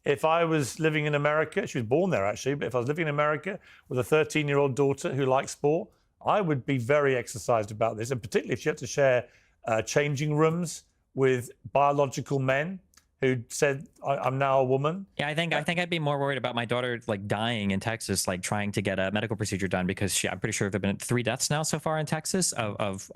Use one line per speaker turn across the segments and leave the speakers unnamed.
If I was living in America, she was born there actually, but if I was living in America with a 13-year-old daughter who likes sport, I would be very exercised about this. And particularly if she had to share changing rooms with biological men who said, I'm now a woman.
Yeah, I think I'd be more worried about my daughter like dying in Texas, like trying to get a medical procedure done because I'm pretty sure there've been 3 deaths now so far in Texas of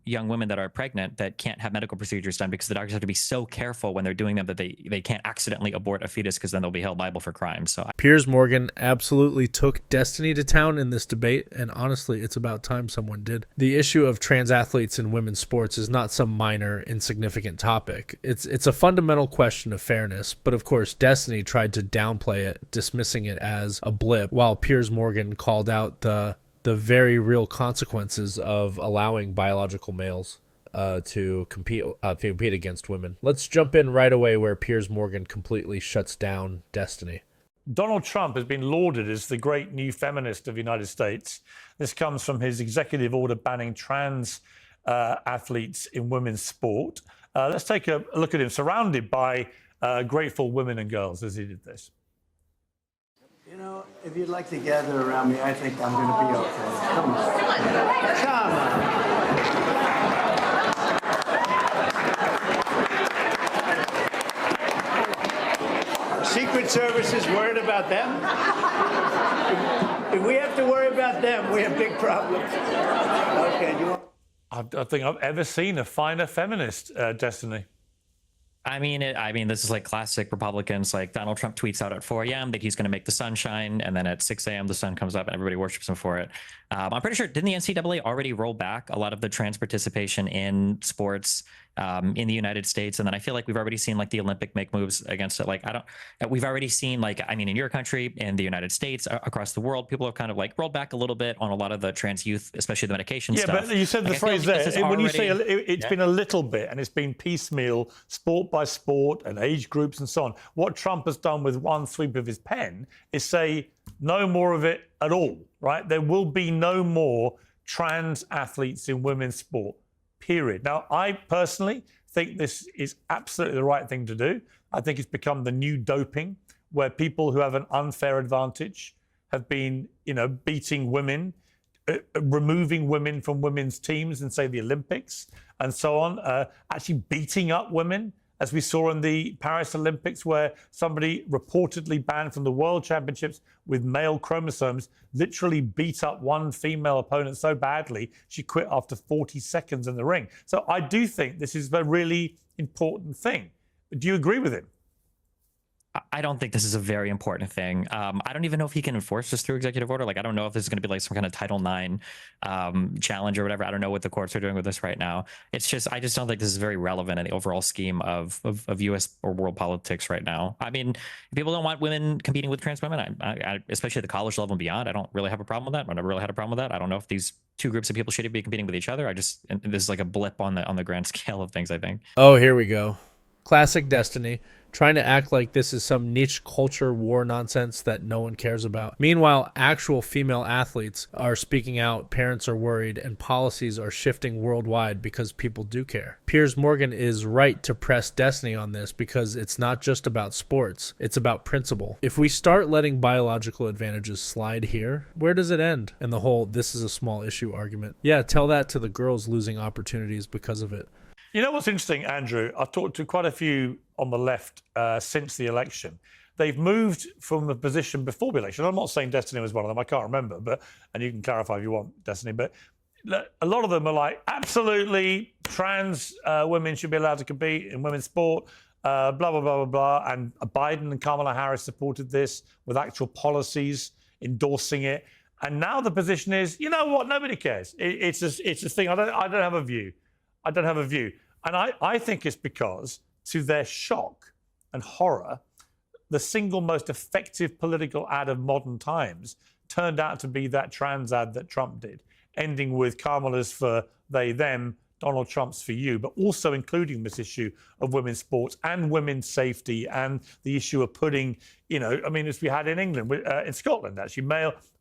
young women that are pregnant that can't have medical procedures done because the doctors have to be so careful when they're doing them that they can't accidentally abort a fetus because then they'll be held liable for crime. So
Piers Morgan absolutely took Destiny to town in this debate, and honestly, it's about time someone did. The issue of trans athletes in women's sports is not some minor, insignificant topic. It's a fundamental question of fairness, but of course, Destiny tried to downplay it, dismissing it as a blip, while Piers Morgan called out the very real consequences of allowing biological males to compete against women. Let's jump in right away where Piers Morgan completely shuts down Destiny.
Donald Trump has been lauded as the great new feminist of the United States. This comes from his executive order banning trans athletes in women's sport. Let's take a look at him, surrounded by grateful women and girls as he did this.
You know, if you'd like to gather around me, I think I'm going to be okay. Come on. Come on. Secret Service is worried about them. If we have to worry about them, we have big problems. Okay, do you want...
I don't think I've ever seen a finer feminist, Destiny.
I mean, this is like classic Republicans. Like Donald Trump tweets out at 4 a.m. that he's going to make the sun shine, and then at 6 a.m. the sun comes up and everybody worships him for it. I'm pretty sure, didn't the NCAA already roll back a lot of the trans participation in sports in the United States? And then I feel like we've already seen like the Olympic make moves against it. Like we've already seen, like, I mean, in your country, in the United States, across the world, people have kind of like rolled back a little bit on a lot of the trans youth, especially the medication stuff.
Yeah, but you said the phrase there. When you say it's been a little bit and it's been piecemeal, sport by sport and age groups and so on, what Trump has done with one sweep of his pen is say no more of it at all, right? There will be no more trans athletes in women's sport, period. Now, I personally think this is absolutely the right thing to do. I think it's become the new doping, where people who have an unfair advantage have been, beating women, removing women from women's teams in, say, the Olympics and so on, actually beating up women, as we saw in the Paris Olympics, where somebody reportedly banned from the World Championships with male chromosomes literally beat up one female opponent so badly she quit after 40 seconds in the ring. So I do think this is a really important thing. Do you agree with him?
I don't think this is a very important thing. I don't even know if he can enforce this through executive order. Like, I don't know if this is going to be like some kind of Title IX challenge or whatever. I don't know what the courts are doing with this right now. It's just, I just don't think this is very relevant in the overall scheme of U.S. or world politics right now. I mean, if people don't want women competing with trans women, especially at the college level and beyond, I don't really have a problem with that. I never really had a problem with that. I don't know if these two groups of people should be competing with each other. And this is like a blip on the grand scale of things, I think.
Oh, here we go. Classic Destiny, trying to act like this is some niche culture war nonsense that no one cares about. Meanwhile, actual female athletes are speaking out, parents are worried, and policies are shifting worldwide because people do care. Piers Morgan is right to press Destiny on this because it's not just about sports, it's about principle. If we start letting biological advantages slide here, where does it end? And the whole "this is a small issue" argument. Yeah, tell that to the girls losing opportunities because of it.
You know what's interesting, Andrew? I've talked to quite a few on the left since the election. They've moved from the position before the election. I'm not saying Destiny was one of them. I can't remember, and you can clarify if you want, Destiny. But a lot of them are like, absolutely, trans women should be allowed to compete in women's sport, blah, blah, blah, blah, blah. And Biden and Kamala Harris supported this with actual policies endorsing it. And now the position is, you know what? Nobody cares. It's a thing. I don't have a view. And I think it's because, to their shock and horror, the single most effective political ad of modern times turned out to be that trans ad that Trump did, ending with Kamala's for they, them, Donald Trump's for you, but also including this issue of women's sports and women's safety and the issue of putting, as we had in England, in Scotland, actually,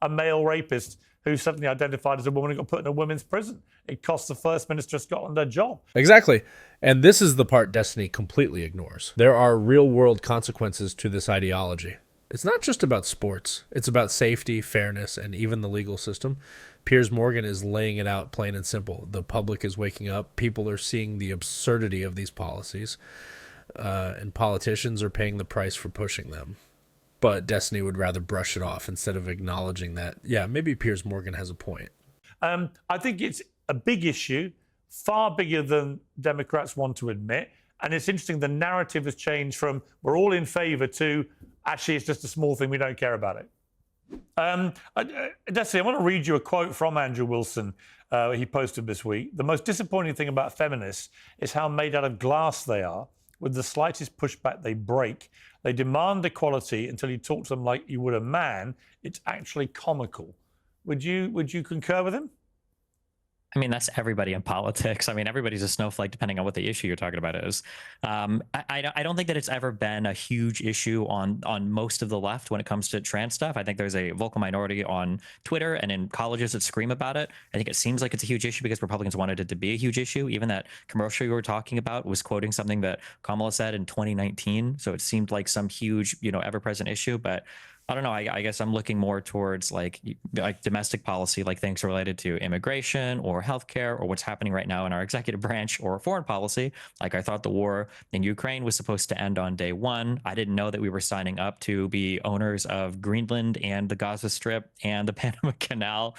a male rapist who suddenly identified as a woman and got put in a women's prison. It cost the First Minister of Scotland their job.
Exactly. And this is the part Destiny completely ignores. There are real-world consequences to this ideology. It's not just about sports. It's about safety, fairness, and even the legal system. Piers Morgan is laying it out plain and simple. The public is waking up. People are seeing the absurdity of these policies. And politicians are paying the price for pushing them. But Destiny would rather brush it off instead of acknowledging that, yeah, maybe Piers Morgan has a point.
I think it's a big issue, far bigger than Democrats want to admit. And it's interesting, the narrative has changed from we're all in favour to actually it's just a small thing, we don't care about it. Destiny, I want to read you a quote from Andrew Wilson he posted this week. The most disappointing thing about feminists is how made out of glass they are. With the slightest pushback, they break. They demand equality until you talk to them like you would a man. It's actually comical. Would you concur with him?
I mean, that's everybody in politics. I mean, everybody's a snowflake depending on what the issue you're talking about is. I don't think that it's ever been a huge issue on most of the left when it comes to trans stuff. I think there's a vocal minority on Twitter and in colleges that scream about it. I think it seems like it's a huge issue because Republicans wanted it to be a huge issue. Even that commercial you were talking about was quoting something that Kamala said in 2019. So it seemed like some huge, ever-present issue. But I don't know. I guess I'm looking more towards like domestic policy, like things related to immigration or healthcare or what's happening right now in our executive branch or foreign policy. Like I thought the war in Ukraine was supposed to end on day one. I didn't know that we were signing up to be owners of Greenland and the Gaza Strip and the Panama Canal.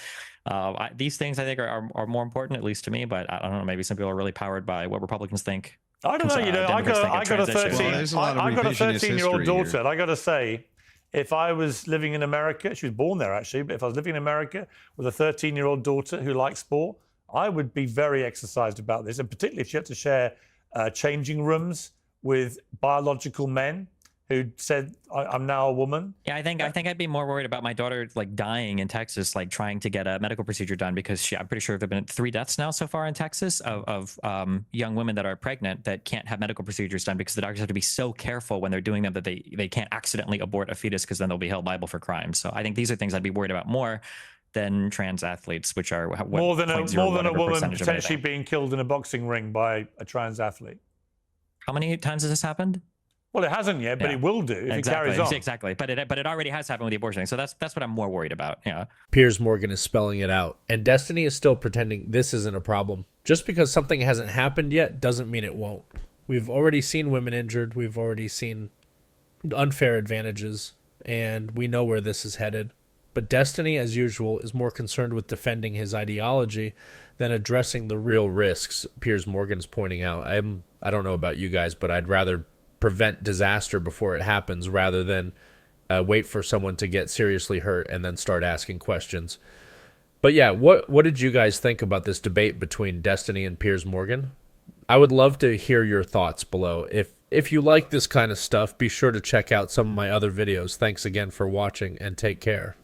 These things I think are more important, at least to me. But I don't know. Maybe some people are really powered by what Republicans think.
I don't know. I got a 13-year-old daughter, and I got to say, if I was living in America, she was born there actually, but if I was living in America with a 13-year-old daughter who likes sport, I would be very exercised about this. And particularly if she had to share changing rooms with biological men who said, I'm now a woman. Yeah,
I think I'd be more worried about my daughter like dying in Texas, like trying to get a medical procedure done because I'm pretty sure there have been 3 deaths now so far in Texas of young women that are pregnant that can't have medical procedures done because the doctors have to be so careful when they're doing them that they can't accidentally abort a fetus because then they'll be held liable for crimes. So I think these are things I'd be worried about more than trans athletes, which are
more than a woman potentially being killed in a boxing ring by a trans athlete.
How many times has this happened?
Well, it hasn't yet, but it will do if it carries on.
Exactly, but it already has happened with the abortion thing. So that's what I'm more worried about. Yeah.
Piers Morgan is spelling it out, and Destiny is still pretending this isn't a problem. Just because something hasn't happened yet doesn't mean it won't. We've already seen women injured. We've already seen unfair advantages, and we know where this is headed. But Destiny, as usual, is more concerned with defending his ideology than addressing the real risks Piers Morgan's pointing out. I don't know about you guys, but I'd rather prevent disaster before it happens rather than wait for someone to get seriously hurt and then start asking questions. But yeah, what did you guys think about this debate between Destiny and Piers Morgan? I would love to hear your thoughts below. If you like this kind of stuff, be sure to check out some of my other videos. Thanks again for watching and take care.